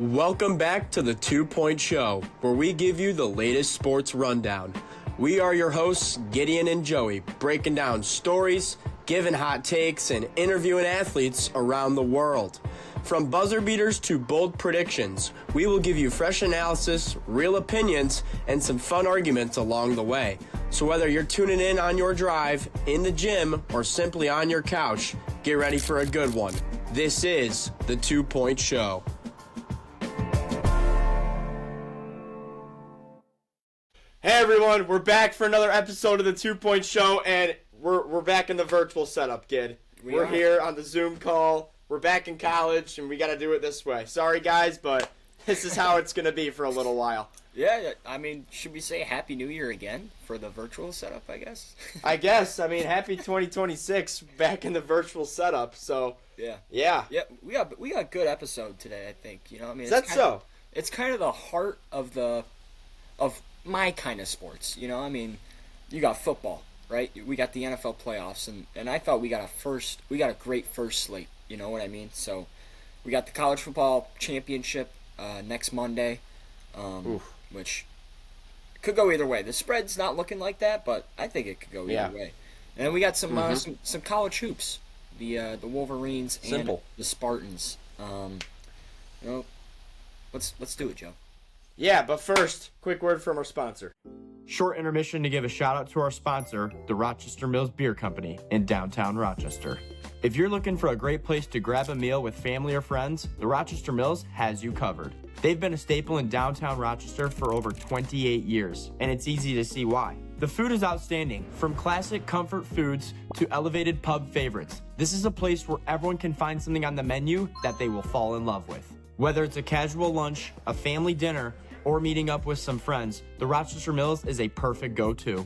Welcome back to the 2 Point Show, where we give you the latest sports rundown. We are your hosts, Gideon and Joey, breaking down stories, giving hot takes, and interviewing athletes around the world. From buzzer beaters to bold predictions, we will give you fresh analysis, real opinions, and some fun arguments along the way. So whether you're tuning in on your drive, in the gym, or simply on your couch, get ready for a good one. This is the 2 Point Show. Hey everyone, we're back for another episode of the 2 Point Show, and we're back in the virtual setup, kid. We're here on the Zoom call. We're back in college, and we got to do it this way. Sorry, guys, but this is how it's going to be for a little while. Yeah, I mean, should we say Happy New Year again for the virtual setup, I guess? I guess. I mean, happy 2026 back in the virtual setup, so. Yeah. Yeah. Yeah, we got a good episode today, I think. You know, I mean, It's kind of the heart of my kind of sports, you know? I mean, you got football, right? We got the NFL playoffs, and I thought we got a great first slate, you know what I mean? So, we got the college football championship next Monday, which could go either way. The spread's not looking like that, but I think it could go either way. And then we got some college hoops, the Wolverines and the Spartans. You know, let's do it, Joe. Yeah, but first, quick word from our sponsor. Short intermission to give a shout out to our sponsor, the Rochester Mills Beer Company in downtown Rochester. If you're looking for a great place to grab a meal with family or friends, the Rochester Mills has you covered. They've been a staple in downtown Rochester for over 28 years, and it's easy to see why. The food is outstanding, from classic comfort foods to elevated pub favorites. This is a place where everyone can find something on the menu that they will fall in love with. Whether it's a casual lunch, a family dinner, or meeting up with some friends, the Rochester Mills is a perfect go-to.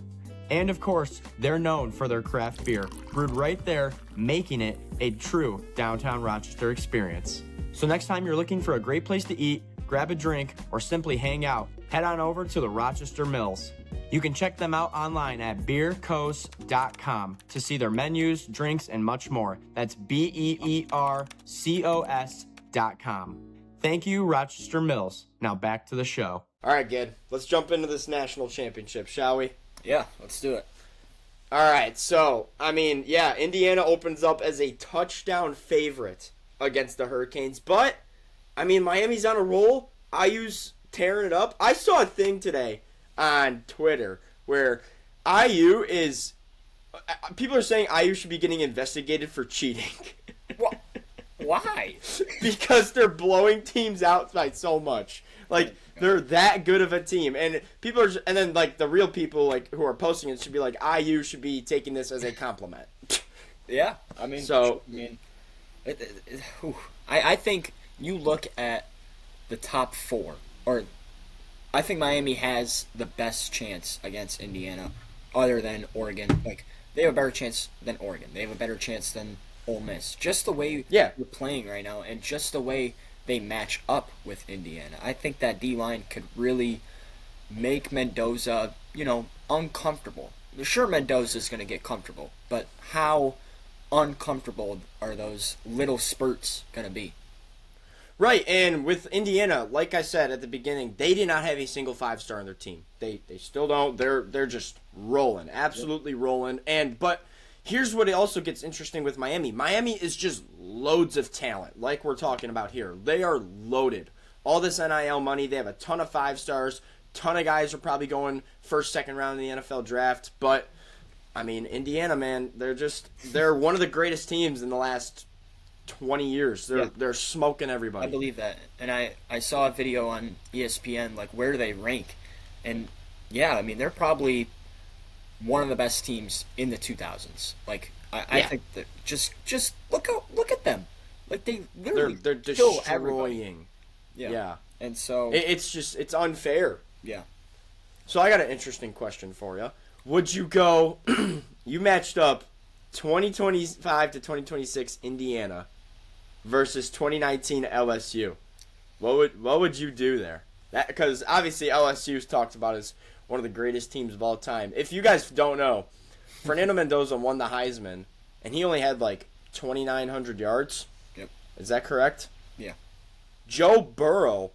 And of course, they're known for their craft beer, brewed right there, making it a true downtown Rochester experience. So next time you're looking for a great place to eat, grab a drink, or simply hang out, head on over to the Rochester Mills. You can check them out online at beercos.com to see their menus, drinks, and much more. That's BEERCOS.com. Thank you, Rochester Mills. Now back to the show. All right, Gid. Let's jump into this national championship, shall we? Yeah, let's do it. All right, so, I mean, yeah, Indiana opens up as a touchdown favorite against the Hurricanes. But, I mean, Miami's on a roll. IU's tearing it up. I saw a thing today on Twitter where IU is... People are saying IU should be getting investigated for cheating. What? Why? Because they're blowing teams out by so much. Like, they're that good of a team. And people are, and then, like, the real people, like, who are posting it should be like, IU should be taking this as a compliment. Yeah. I mean, I think you look at the top four, or I think Miami has the best chance against Indiana other than Oregon. Like, they have a better chance than Oregon. They have a better chance than Ole Miss. Just the way they're playing right now, and just the way they match up with Indiana. I think that D-line could really make Mendoza, uncomfortable. Sure, Mendoza's going to get comfortable, but how uncomfortable are those little spurts going to be? Right, and with Indiana, like I said at the beginning, they did not have a single five-star on their team. They still don't. They're just rolling, absolutely rolling. But here's what it also gets interesting with Miami. Miami is just loads of talent, like we're talking about here. They are loaded. All this NIL money, they have a ton of 5-stars. Ton of guys are probably going first, second round in the NFL draft. But, I mean, Indiana, man, they're one of the greatest teams in the last 20 years. They're smoking everybody. I believe that. And I saw a video on ESPN, like, where do they rank? And, yeah, I mean, they're probably one of the best teams in the 2000s. Like, I think that just look at them. Like, they literally they're kill destroying. everybody. Yeah. And so it's unfair. Yeah. So I got an interesting question for you. Would you go? You matched up 2025 to 2026 Indiana versus 2019 LSU. What would you do there? That, because obviously LSU's talked about as one of the greatest teams of all time. If you guys don't know, Fernando Mendoza won the Heisman, and he only had like 2,900 yards. Yep. Is that correct? Yeah. Joe Burrow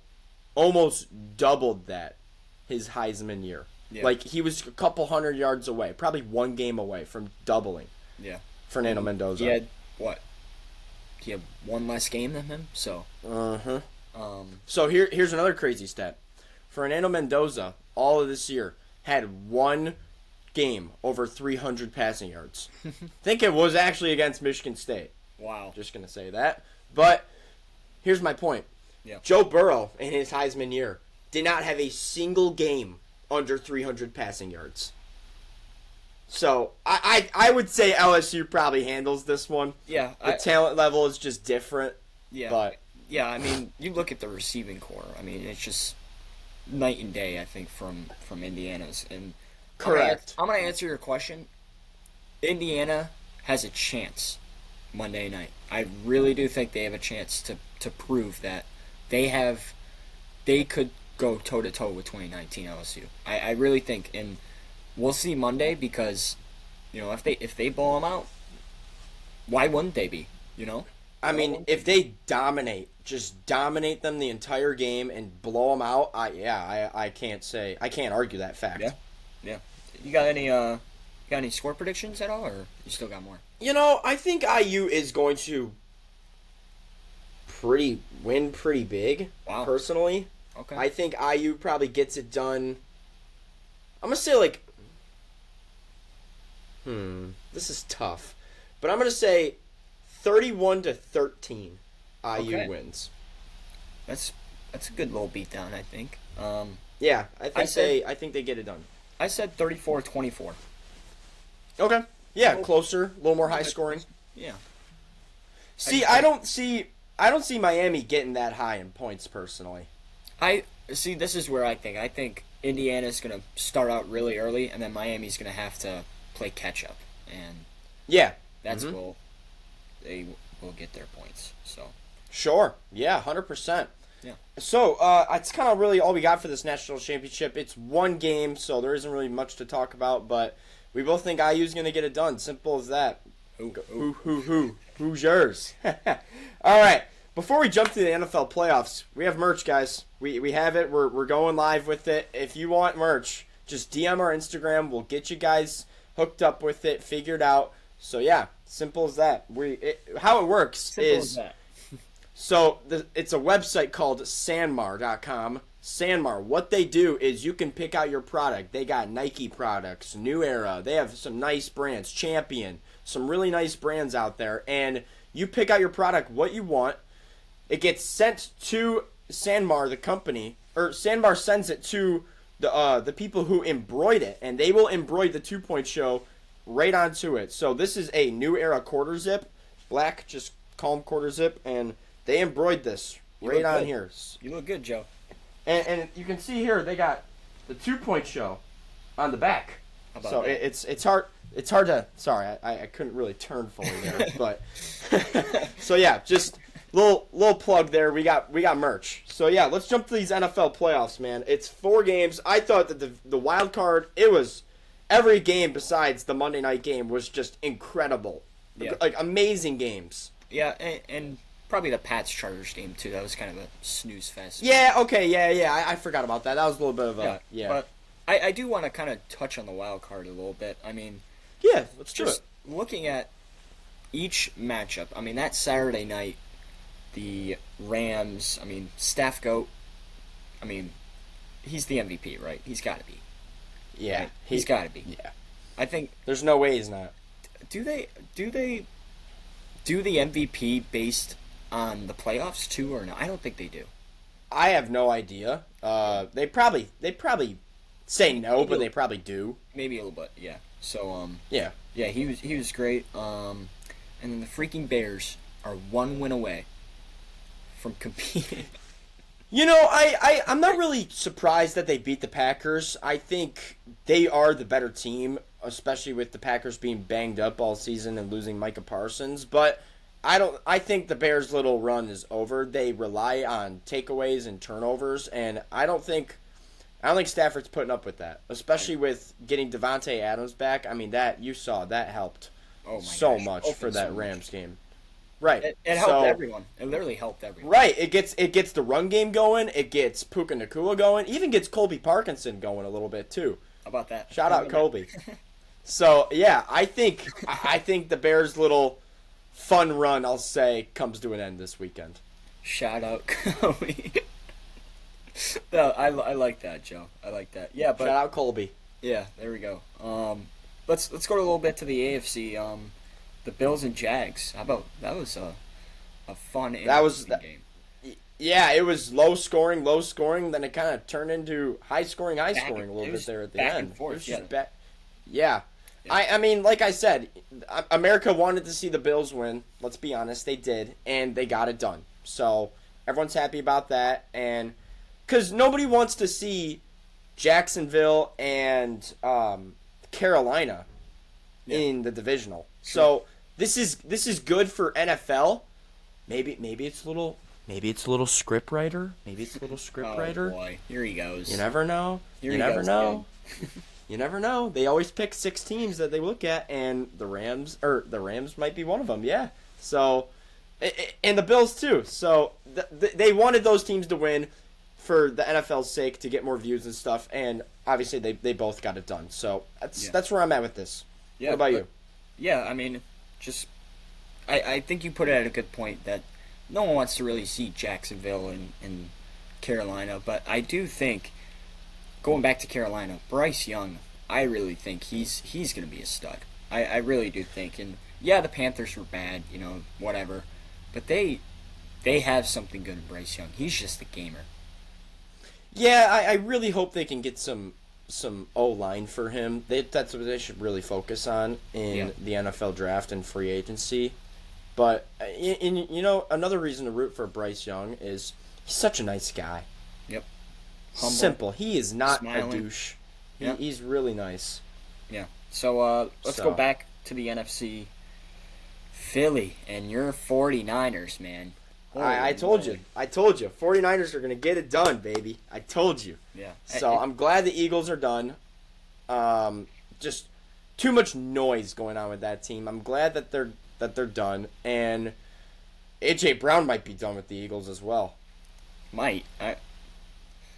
almost doubled that his Heisman year. Yeah. Like, he was a couple hundred yards away, probably one game away from doubling Yeah. Fernando Mendoza. He had, what? He had one less game than him, so. Uh-huh. So here's another crazy stat. Fernando Mendoza, all of this year, had one game over 300 passing yards. I think it was actually against Michigan State. Wow. Just going to say that. But here's my point. Yeah. Joe Burrow, in his Heisman year, did not have a single game under 300 passing yards. So I would say LSU probably handles this one. Yeah. The talent level is just different. Yeah. But yeah, I mean, you look at the receiving core. I mean, it's just night and day, I think, from Indiana's. And correct. I'm going to answer your question. Indiana has a chance Monday night. I really do think they have a chance to prove that they could go toe-to-toe with 2019 LSU. I really think, and we'll see Monday because, if they blow them out, why wouldn't they be, I mean, if they just dominate them the entire game and blow them out, I can't argue that fact. Yeah. You got any score predictions at all, or you still got more? I think IU is going to win pretty big. Wow. Personally. Okay. I think IU probably gets it done. I'm gonna say this is tough, but I'm gonna say 31-13. IU wins. That's a good little beatdown, I think. Yeah, I think they get it done. I said 34-24. Okay. Yeah, closer, a little more high scoring. Yeah. See, I don't see Miami getting that high in points personally. This is where I think Indiana's going to start out really early, and then Miami's going to have to play catch up, and that's where they will get their points. So sure, yeah, 100%. Yeah. So it's kind of really all we got for this national championship. It's one game, so there isn't really much to talk about, but we both think IU's going to get it done. Simple as that. Who's yours? All right. Before we jump to the NFL playoffs, we have merch, guys. We have it. We're going live with it. If you want merch, just DM our Instagram. We'll get you guys hooked up with it, figured out. So yeah, simple as that. How it works simple is as that. So it's a website called Sanmar.com. Sanmar, what they do is you can pick out your product. They got Nike products, New Era. They have some nice brands, Champion, some really nice brands out there. And you pick out your product, what you want. It gets sent to Sanmar, the company, or Sanmar sends it to the people who embroider it, and they will embroider the 2-point show right onto it. So this is a New Era quarter zip, black, just call them quarter zip, and they embroidered this right on here. You look good, Joe. And you can see here they got the 2-point show on the back. So it's hard to. Sorry, I couldn't really turn fully there, but so yeah, just little plug there. We got merch. So yeah, let's jump to these NFL playoffs, man. It's 4 games. I thought that the wild card, it was every game besides the Monday night game was just incredible. Yeah. Like amazing games. Yeah, and probably the Pats-Chargers game, too. That was kind of a snooze fest. Yeah, okay, yeah. I forgot about that. That was a little bit of a... Yeah. But I do want to kind of touch on the wild card a little bit. I mean... Yeah, let's do it. Looking at each matchup, I mean, that Saturday night, the Rams, I mean, Staff Goat, I mean, he's the MVP, right? He's got to be. Yeah. Right? He's got to be. Yeah. I think... There's no way he's not. Do they do the MVP based on the playoffs too, or no? I don't think they do. I have no idea. They probably say no, but they probably do. Maybe a little bit, yeah. So yeah, he was great. And then the freaking Bears are 1 win away from competing. I'm not really surprised that they beat the Packers. I think they are the better team, especially with the Packers being banged up all season and losing Micah Parsons. But I think the Bears' little run is over. They rely on takeaways and turnovers, and I don't think Stafford's putting up with that, especially with getting Devontae Adams back. I mean, that helped so much for that Rams game. Right. It helped everyone. It literally helped everyone. Right. It gets the run game going. It gets Puka Nacua going. Even gets Colby Parkinson going a little bit too. How about that? Shout out Colby. So yeah, I think the Bears' little fun run, I'll say, comes to an end this weekend. Shout out Colby. No, I like that, Joe. I like that. Yeah, but shout out Colby. Yeah, there we go. Let's go a little bit to the AFC. The Bills and Jags. How about that? Was a fun game. Yeah, it was low scoring. Then it kind of turned into high scoring a little bit there at the end. And forth, yeah. I mean, like I said, America wanted to see the Bills win. Let's be honest, they did, and they got it done. So everyone's happy about that, and because nobody wants to see Jacksonville and Carolina in the divisional. So this is good for NFL. Maybe it's a little script writer. Oh boy, here he goes. You never know. You never know. They always pick 6 teams that they look at, and the Rams might be one of them. Yeah. So, and the Bills too. So they wanted those teams to win for the NFL's sake, to get more views and stuff, and obviously they both got it done. So that's where I'm at with this. Yeah, what about you? Yeah, I mean, I think you put it at a good point that no one wants to really see Jacksonville and Carolina, but I do think, going back to Carolina, Bryce Young, I really think he's going to be a stud. I really do think. And yeah, the Panthers were bad, whatever, but they have something good in Bryce Young. He's just a gamer. Yeah, I really hope they can get some O-line for him. That's what they should really focus on in the NFL draft and free agency. But another reason to root for Bryce Young is he's such a nice guy. Yep. Humble, simple. He is not smiling. A douche. He's really nice. Yeah. So let's go back to the NFC. Philly and your 49ers, man. I told you. 49ers are going to get it done, baby. I told you. Yeah. So I'm glad the Eagles are done. Just too much noise going on with that team. I'm glad that they're done. And AJ Brown might be done with the Eagles as well. Might.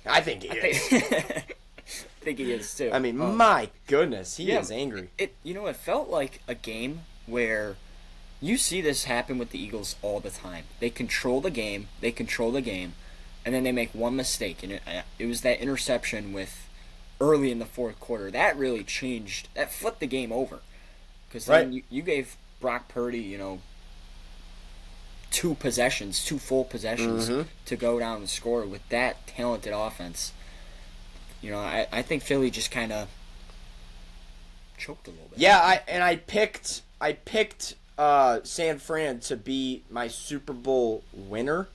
I think he is. I think he is too. I mean, my goodness, he is angry. It felt like a game where you see this happen with the Eagles all the time. They control the game, and then they make one mistake, and it was that interception with early in the fourth quarter. That really changed. That flipped the game over. Because then you gave Brock Purdy, 2 full possessions to go down and score with that talented offense. I think Philly just kind of choked a little bit. Yeah, I picked San Fran to be my Super Bowl winner.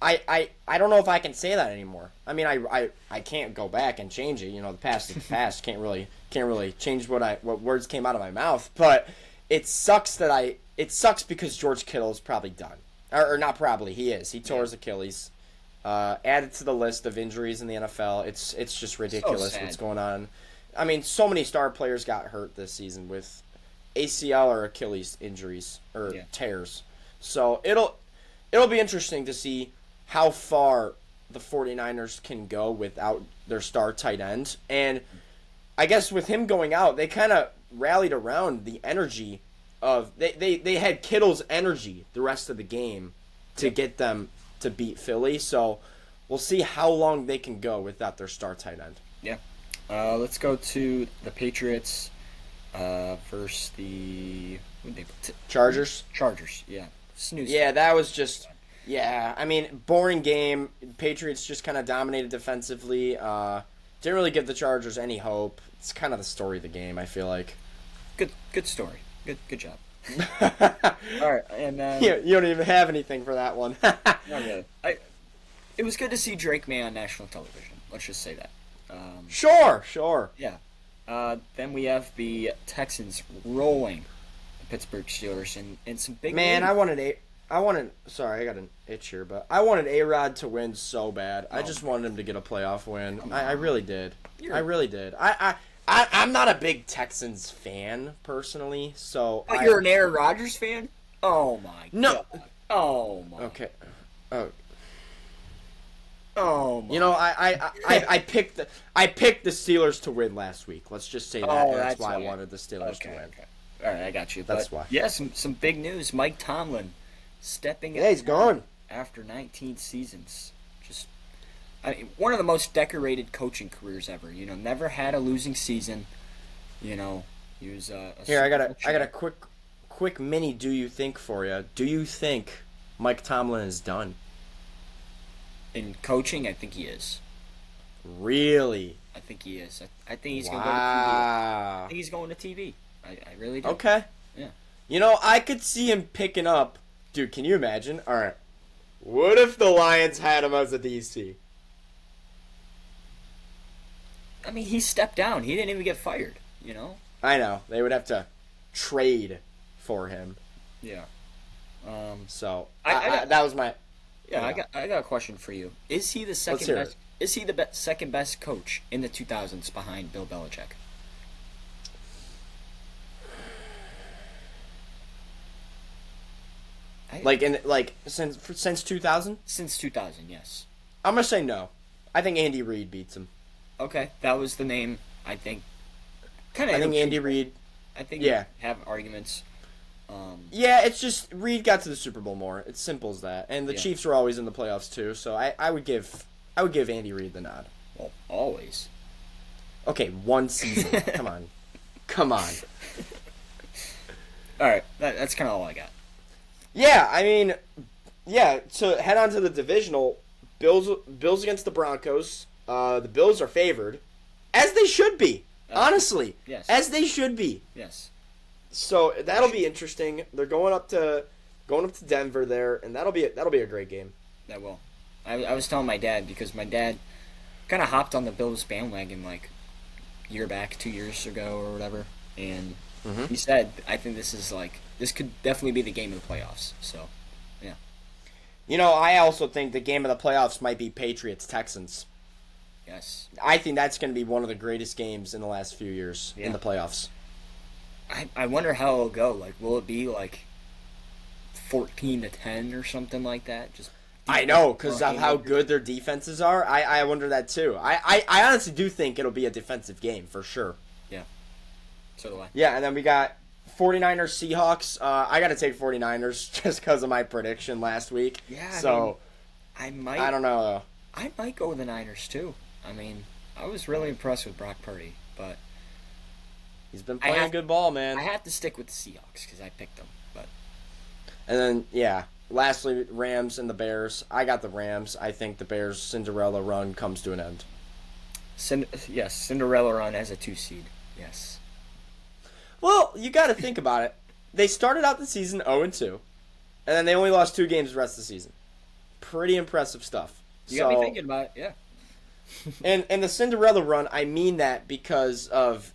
I don't know if I can say that anymore. I mean, I can't go back and change it. The past is the past. Can't really change what words came out of my mouth. But it sucks because George Kittle is probably done, or not probably. He is. He tore his Achilles. Added to the list of injuries in the NFL. It's just ridiculous what's going on. I mean, so many star players got hurt this season with ACL or Achilles injuries or tears. So it'll be interesting to see how far the 49ers can go without their star tight end. And I guess with him going out, they kind of rallied around the energy of they had Kittle's energy the rest of the game to get them to beat Philly. So we'll see how long they can go without their star tight end. Yeah. Let's go to the Patriots versus the Chargers. Yeah. Snooze. Yeah, that was just I mean, boring game. Patriots just kind of dominated defensively. Didn't really give the Chargers any hope. It's kind of the story of the game, I feel like. Good story. Good job. All right, and you don't even have anything for that one. Not really. It was good to see Drake May on national television. Let's just say that. Sure. Yeah. Then we have the Texans rolling the Pittsburgh Steelers in some big. Man, wins. Sorry, I got an itch here, but I wanted A-Rod to win so bad. I just wanted him to get a playoff win. I really did. I really did. I'm not a big Texans fan personally, so. Oh, you're an Aaron Rodgers fan? Oh my No. God. Oh my. Okay. Oh. Oh my. You know, I picked the Steelers to win last week. Let's just say that. Oh, and that's that's why I why. wanted the Steelers to Okay. win. Okay. All right, I got you. That's But why. yeah, some big news. Mike Tomlin stepping. Yeah, he's gone after 19 seasons. Just, one of the most decorated coaching careers ever. You know, never had a losing season. You know, he was Here, I got a quick mini do you think for you. Do you think Mike Tomlin is done? In coaching, I think he is. Really? I think he is. I think he's going to go to TV. I think he's going to TV. I really do. Okay. Yeah. You know, I could see him picking up. Dude, can you imagine? All right. What if the Lions had him as a DC? I mean, he stepped down. He didn't even get fired, you know? I know. They would have to trade for him. Yeah. So, I that was my... Yeah, I got a question for you. Is he the second hear best? Is he the second best coach in the 2000s behind Bill Belichick? Since 2000? Since 2000, yes. I'm gonna say no. I think Andy Reid beats him. Okay, that was the name. I think. I think Andy Reid. I think Yeah. you have arguments. Yeah, it's just Reid got to the Super Bowl more. It's simple as that. And the Yeah. Chiefs were always in the playoffs too, so I would give Andy Reid the nod. Well, always. Okay, one season. Come on. All right, that's kind of all I got. Yeah, I mean, yeah. So head on to the divisional. Bills against the Broncos. The Bills are favored, as they should be. Honestly, yes. As they should be. Yes. So that'll be interesting. They're going up to Denver there, and that'll be a great game. That will. I was telling my dad because my dad kind of hopped on the Bills bandwagon like year back, 2 years ago or whatever, and he said, "I think this could definitely be the game of the playoffs." So, yeah. You know, I also think the game of the playoffs might be Patriots-Texans. Yes. I think that's going to be one of the greatest games in the last few years in Yeah. the playoffs. I wonder how it'll go. Like, will it be like 14-10 or something like that? Just I know, because of how good their defenses are. I wonder that too. I honestly do think it'll be a defensive game for sure. Yeah. So do I. Yeah, and then we got 49ers Seahawks. I got to take 49ers just because of my prediction last week. Yeah. So I might. I don't know though. I might go with the Niners too. I mean, I was really impressed with Brock Purdy, but He's been playing good ball, man. I have to stick with the Seahawks because I picked them. But And then lastly, Rams and the Bears. I got the Rams. I think the Bears' Cinderella run comes to an end. yes, Cinderella run as a 2 seed. Yes. Well, you got to think about it. They started out the season 0-2, and then they only lost 2 games the rest of the season. Pretty impressive stuff. You got me thinking about it. Yeah. And the Cinderella run, I mean that because of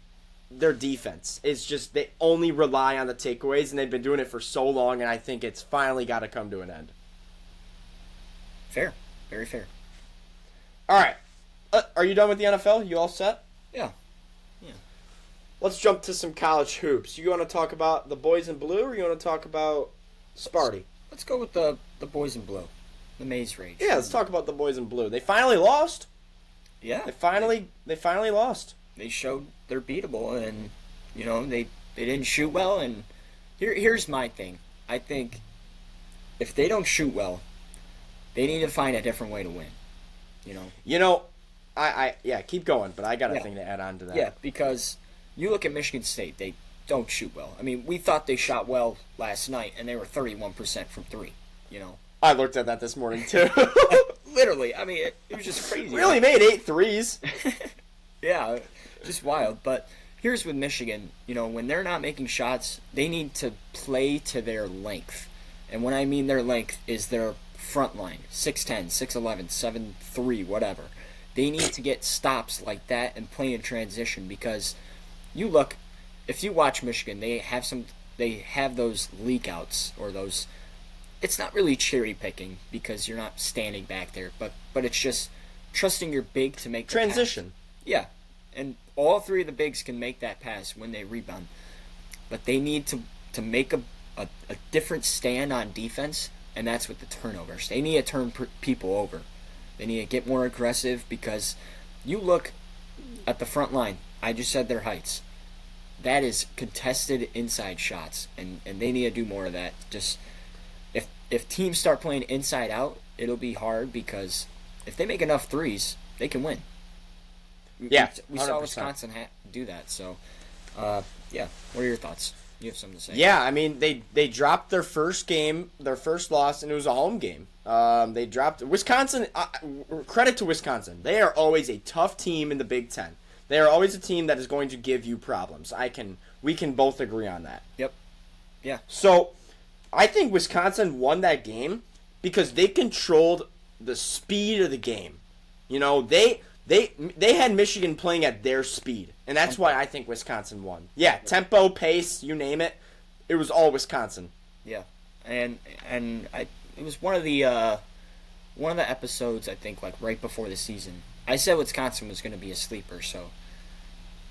their defense. It's just they only rely on the takeaways, and they've been doing it for so long, and I think it's finally got to come to an end. Fair. Very fair. All right. Are you done with the NFL? You all set? Yeah. Let's jump to some college hoops. You want to talk about the boys in blue, or you want to talk about Sparty? Let's go with the boys in blue. The Maze Rage. Yeah, let's talk about the boys in blue. They finally lost. Yeah. They finally lost. They showed they're beatable, and they didn't shoot well. And here's my thing. I think if they don't shoot well, they need to find a different way to win. I keep going, but I got a thing to add on to that. Yeah, because you look at Michigan State, they don't shoot well. I mean, we thought they shot well last night, and they were 31% from 3. I looked at that this morning too. Literally, I mean, it was just crazy. We only made 8 threes. Yeah, just wild. But here's with Michigan, when they're not making shots, they need to play to their length. And when I mean their length is their front line, 6'10", 6'11", 7'3", whatever. They need to get stops like that and play in transition because if you watch Michigan, they have those leak outs or those. It's not really cherry picking because you're not standing back there, but it's just trusting your big to make the transition. Pass. Yeah, and all 3 of the bigs can make that pass when they rebound, but they need to make a a different stand on defense, and that's with the turnovers. They need to turn people over. They need to get more aggressive because you look at the front line. I just said their heights. That is contested inside shots, and they need to do more of that. Just if teams start playing inside out, it'll be hard because if they make enough threes, they can win. Yeah, we saw Wisconsin do that. So, yeah. What are your thoughts? You have something to say? Yeah, I mean they dropped their first game, their first loss, and it was a home game. They dropped Wisconsin. Credit to Wisconsin. They are always a tough team in the Big Ten. They are always a team that is going to give you problems. We can both agree on that. Yep. Yeah. So, I think Wisconsin won that game because they controlled the speed of the game. You know, they had Michigan playing at their speed, and that's why I think Wisconsin won. Yeah, tempo, pace, you name it. It was all Wisconsin. Yeah, and it was one of the episodes I think like right before the season. I said Wisconsin was going to be a sleeper, so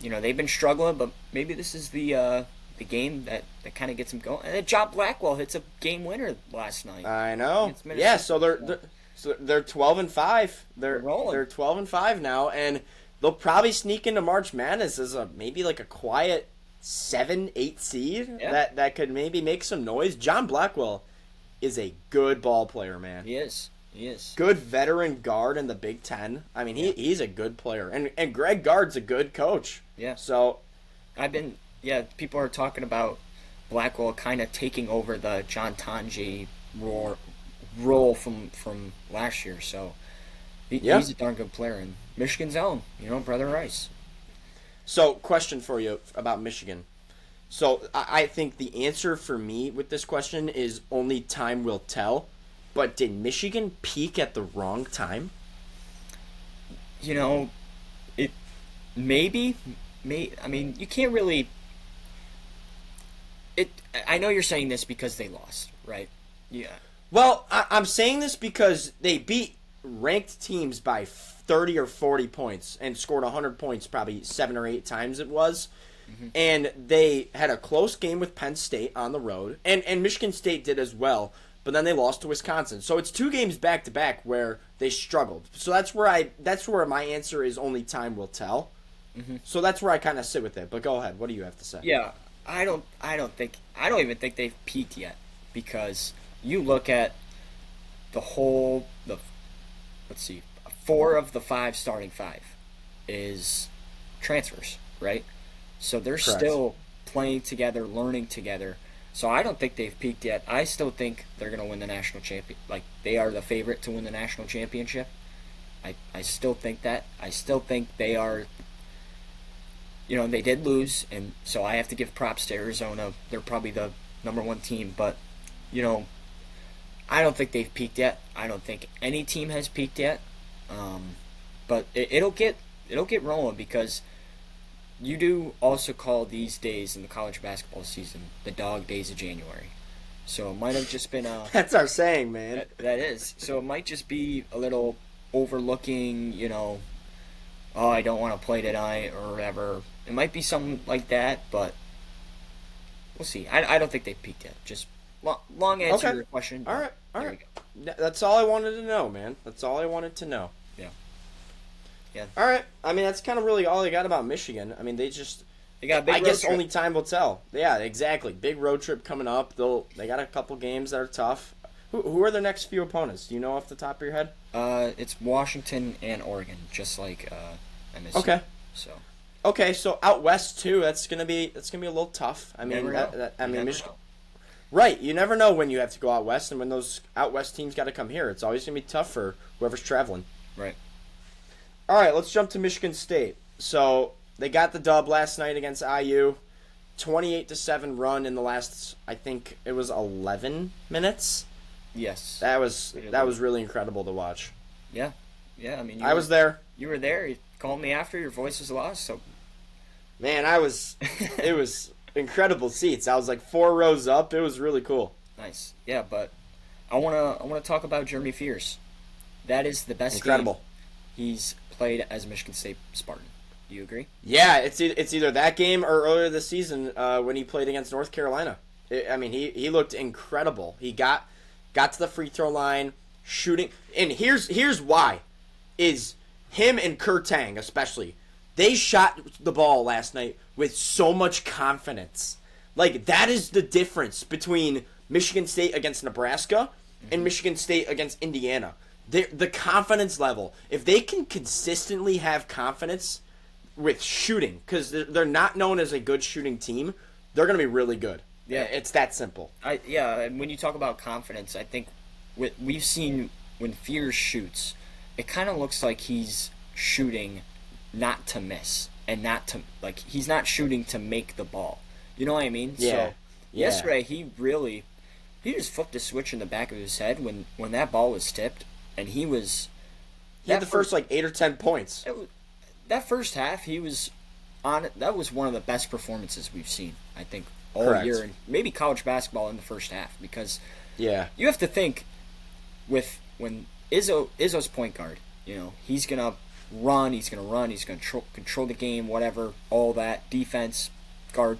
you know they've been struggling, but maybe this is the game that kind of gets them going. And then John Blackwell hits a game winner last night. I know. Yeah, so they're 12-5. They're rolling. They're 12-5 now, and they'll probably sneak into March Madness as maybe like a quiet 7-8 seed that could maybe make some noise. John Blackwell is a good ball player, man. He is. Good veteran guard in the Big Ten. I mean, he's a good player, and Greg Gard's a good coach. Yeah. So, people are talking about Blackwell kind of taking over the John Tanji role from last year. So he's a darn good player, and Michigan's own, Brother Rice. So, question for you about Michigan. So, I think the answer for me with this question is only time will tell. But did Michigan peak at the wrong time? It maybe. I mean, you can't really. I know you're saying this because they lost, right? Yeah. Well, I'm saying this because they beat ranked teams by 30 or 40 points and scored 100 points probably 7 or 8 times it was. Mm-hmm. And they had a close game with Penn State on the road. And Michigan State did as well. But then they lost to Wisconsin. So it's 2 games back-to-back where they struggled. So that's where my answer is only time will tell. Mm-hmm. So that's where I kind of sit with it. But go ahead. What do you have to say? Yeah, I don't even think they've peaked yet because you look at let's see, 4 of the 5 starting 5 is transfers, right? So they're Correct. Still playing together, learning together. So I don't think they've peaked yet. I still think they're going to win the national champion. Like, they are the favorite to win the national championship. I still think that. I still think they are, they did lose, and so I have to give props to Arizona. They're probably the number 1 team, but, I don't think they've peaked yet. I don't think any team has peaked yet. But it'll get rolling because you do also call these days in the college basketball season the dog days of January. So it might have just been a... That's our saying, man. That is. So it might just be a little overlooking, I don't want to play tonight or whatever. It might be something like that, but we'll see. I don't think they've peaked yet. Just long answer to your question. All right. That's all I wanted to know, man. That's all I wanted to know. Yeah. All right. I mean, that's kind of really all I got about Michigan. I mean, they got a big I road guess trip. Only time will tell. Yeah, exactly. Big road trip coming up. They got a couple games that are tough. Who are their next few opponents? Do you know off the top of your head? It's Washington and Oregon, just like MSU. Okay. So. Okay, so out west too. That's gonna be a little tough. I mean, Michigan. Right. You never know when you have to go out west, and when those out west teams got to come here. It's always gonna be tough for whoever's traveling. Right. All right, let's jump to Michigan State. So they got the dub last night against IU, 28-7 run in the last, I think it was 11 minutes. Yes. That was really incredible to watch. Yeah. I mean, I was there. You were there. You called me after. Your voice was lost. So, man, it was incredible seats. I was like 4 rows up. It was really cool. Nice. Yeah, but I wanna talk about Jeremy Fears. That is the best incredible game he's played as a Michigan State Spartan. Do you agree? Yeah, it's either that game or earlier this season when he played against North Carolina. I mean, he looked incredible. He got to the free throw line, shooting. And here's why. Is him and Kurtang especially. They shot the ball last night with so much confidence. Like, that is the difference between Michigan State against Nebraska and Michigan State against Indiana. The confidence level. If they can consistently have confidence with shooting, because they're not known as a good shooting team, they're going to be really good. Yeah, it's that simple. And when you talk about confidence, I think we've seen when Fears shoots, it kind of looks like he's shooting not to miss and not to, like, he's not shooting to make the ball. You know what I mean? Yeah. So yesterday he just flipped a switch in the back of his head when that ball was tipped, and he had the first like 8 or 10 points. That first half he was on it. That was one of the best performances we've seen, I think, all Correct. year, and maybe college basketball in the first half, because you have to think when Izzo's point guard, he's gonna run, he's gonna control the game, whatever, all that defense, guard,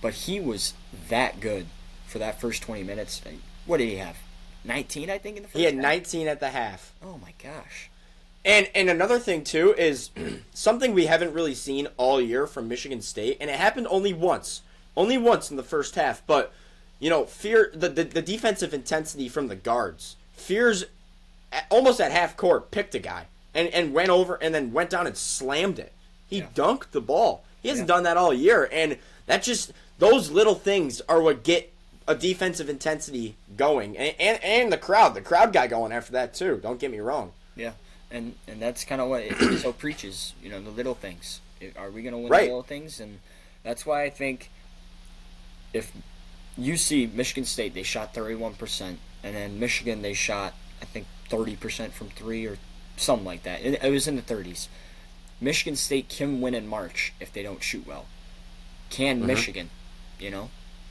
but he was that good for that first 20 minutes. What did he have? 19, I think, in the first half? He had 19 at the half. Oh my gosh. And another thing too is something we haven't really seen all year from Michigan State, and it happened only once in the first half. But the defensive intensity from the guards. Fears almost at half court picked a guy and went over and then went down and slammed it. He dunked the ball. He hasn't done that all year, and those little things are what get a defensive intensity going, and the crowd got going after that too. Don't get me wrong. Yeah. And that's kind of what Izzo preaches, the little things. Are we going to win the little things? And that's why I think if you see Michigan State, they shot 31%, and then Michigan, they shot, I think, 30% from three or something like that. It was in the 30s. Michigan State can win in March if they don't shoot well. Can Michigan,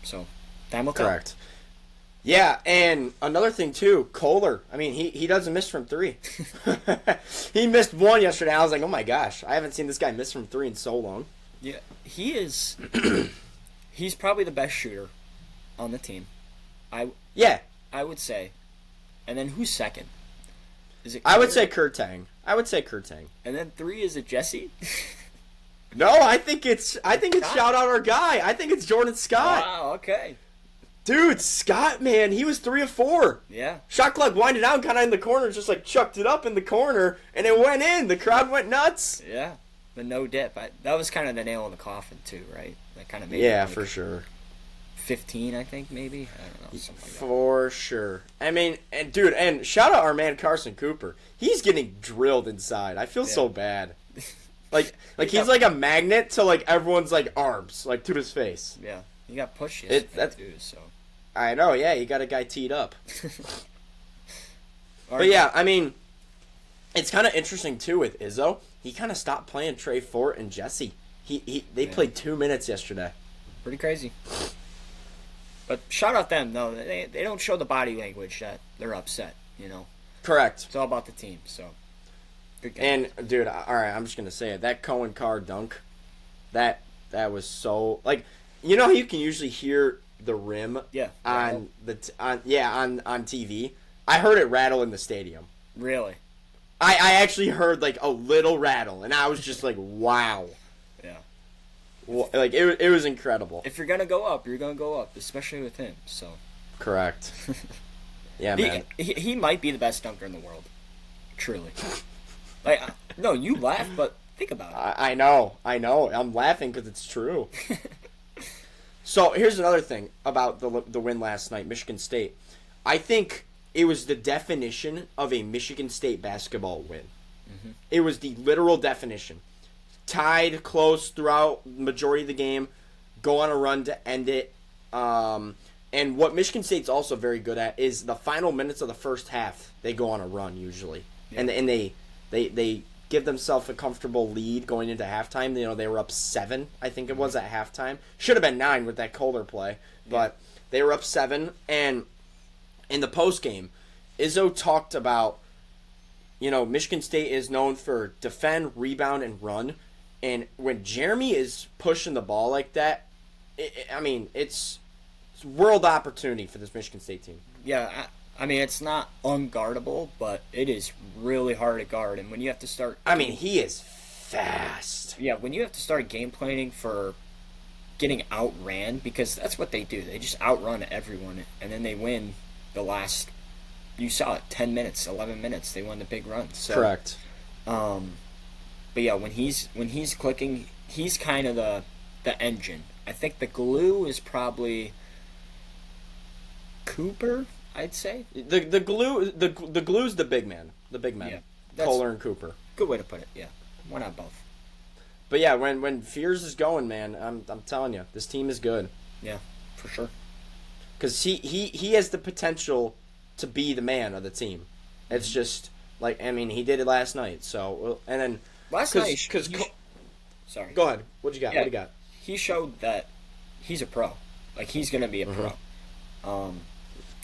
So, time will tell. Correct. Yeah, and another thing too, Kohler. I mean, he doesn't miss from three. He missed one yesterday. I was like, oh my gosh, I haven't seen this guy miss from three in so long. Yeah, he is. He's probably the best shooter on the team. I would say. And then who's second? Is it? I would say Kurtang. And then 3, is it Jesse? No, I think it's shout out our guy. I think it's Jordan Scott. Wow. Okay. Dude, Scott, man, he was 3 of 4. Yeah. Shot clock winded down kind of in the corner, just like chucked it up in the corner, and it went in. The crowd went nuts. Yeah, the no dip. That was kind of the nail in the coffin too, right? That kind of made it for sure. 15, I think, maybe. I don't know, something like that. For sure. I mean, and shout out our man Carson Cooper. He's getting drilled inside. I feel so bad. Like he's like a magnet to like everyone's like arms, like to his face. Yeah. He got pushed yesterday too, so. I know, yeah, he got a guy teed up. But yeah, I mean, it's kind of interesting too with Izzo. He kind of stopped playing Trey Fort and Jesse. They played 2 minutes yesterday. Pretty crazy. But shout out them. No, they don't show the body language that they're upset. Correct. It's all about the team. So. Good game. And dude, all right, I'm just gonna say it. That Cohen Carr dunk, that was so like, how you can usually hear the rim on TV. I heard it rattle in the stadium. Really? I actually heard like a little rattle, and I was just like, wow. Yeah. Like it was incredible. If you're gonna go up, you're gonna go up, especially with him. So. Correct. Yeah, man. He might be the best dunker in the world. Truly. Like, no, you laugh, but think about it. I know. I'm laughing because it's true. So here's another thing about the win last night, Michigan State. I think it was the definition of a Michigan State basketball win. Mm-hmm. It was the literal definition. Tied, close throughout the majority of the game, go on a run to end it. And what Michigan State's also very good at is the final minutes of the first half, they go on a run usually. Yeah. And they give themselves a comfortable lead going into halftime. They were up 7, I think it was, at halftime. Should have been 9 with that Kohler play, but they were up 7. And in the postgame, Izzo talked about, Michigan State is known for defend, rebound, and run. And when Jeremy is pushing the ball like that, it's world opportunity for this Michigan State team. Yeah, I mean, it's not unguardable, but it is really hard to guard. And when you have to start... I mean, he is fast. Yeah, when you have to start game planning for getting outran, because that's what they do. They just outrun everyone, and then they win the last... You saw it, 10 minutes, 11 minutes. They won the big run. So, Correct. But yeah, when he's clicking, he's kind of the engine. I think the glue is probably Cooper, I'd say. The glue's the big man. The big man. Yeah, Kohler and Cooper. Good way to put it. Yeah, why not both? But yeah, when Fears is going, man, I'm telling you, this team is good. Yeah, for sure. Because he has the potential to be the man of the team. It's just like, I mean, he did it last night. So and then Last night, sorry. Go ahead. What you got? Yeah. What do you got? He showed that he's a pro. Like, he's going to be a pro.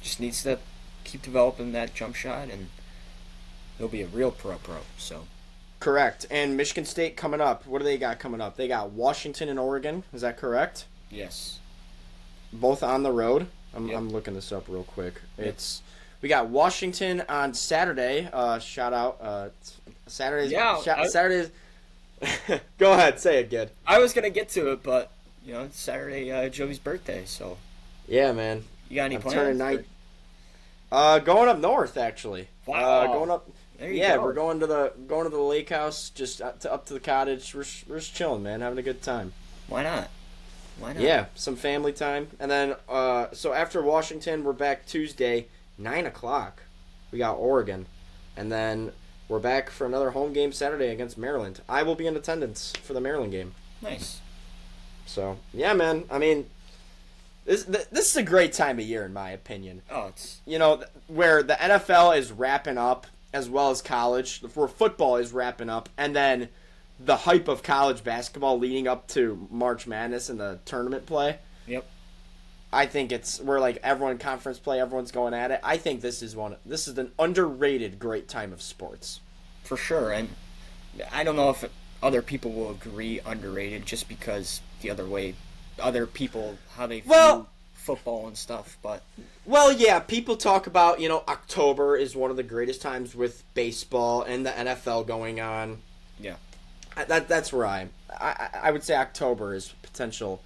Just needs to keep developing that jump shot, and he'll be a real pro. So, Correct. And Michigan State coming up. What do they got coming up? They got Washington and Oregon. Is that correct? yes. Both on the road. Yep. I'm looking this up real quick. Yep. We got Washington on Saturday. Shout out. Saturday's. Yeah, Saturday's. Go ahead. Say it, Gid. I was going to get to it, but, it's Saturday, Joey's birthday, so. Yeah, man. You got any I'm plans? turning 9. Going up north, actually. Wow. Going up. There you Yeah, go. we're going to the lake house, just up to the cottage. We're just chilling, man, having a good time. Why not? Yeah, some family time, and then so after Washington, we're back Tuesday, 9:00. We got Oregon, and then we're back for another home game Saturday against Maryland. I will be in attendance for the Maryland game. Nice. So yeah, man. I mean, this is a great time of year, in my opinion. Oh, it's... Where the NFL is wrapping up, as well as college, where football is wrapping up, and then the hype of college basketball leading up to March Madness and the tournament play. Yep. I think it's where like everyone conference play, everyone's going at it. I think this is an underrated great time of sports. For sure, and I don't know if other people will agree underrated just because other people, how they view football and stuff, but... Well, yeah, people talk about, October is one of the greatest times with baseball and the NFL going on. Yeah. That's where I would say October is a potential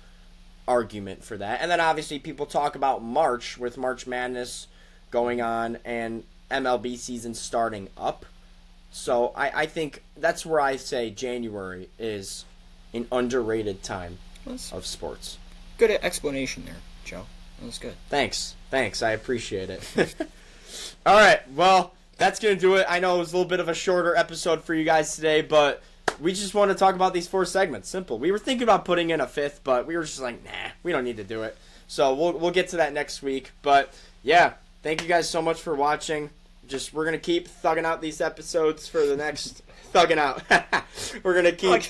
argument for that. And then obviously people talk about March with March Madness going on and MLB season starting up. So I think that's where I say January is an underrated time of sports. Good explanation there, Joe. That was good. Thanks. I appreciate it. All right. Well, that's going to do it. I know it was a little bit of a shorter episode for you guys today, but we just want to talk about these 4 segments. Simple. We were thinking about putting in a 5th, but we were just like, nah, we don't need to do it. So we'll get to that next week. But yeah, thank you guys so much for watching. We're going to keep thugging out these episodes for the next thugging out. We're going to keep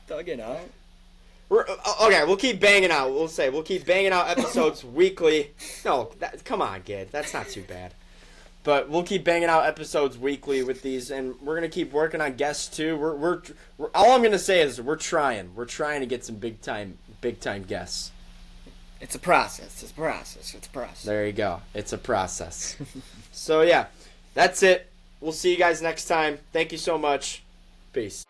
thugging out. Okay, we'll keep banging out. We'll keep banging out episodes weekly. No, come on, Gid. That's not too bad. But we'll keep banging out episodes weekly with these, and we're gonna keep working on guests too. We're all I'm gonna say is we're trying to get some big time guests. It's a process. There you go. It's a process. So yeah, that's it. We'll see you guys next time. Thank you so much. Peace.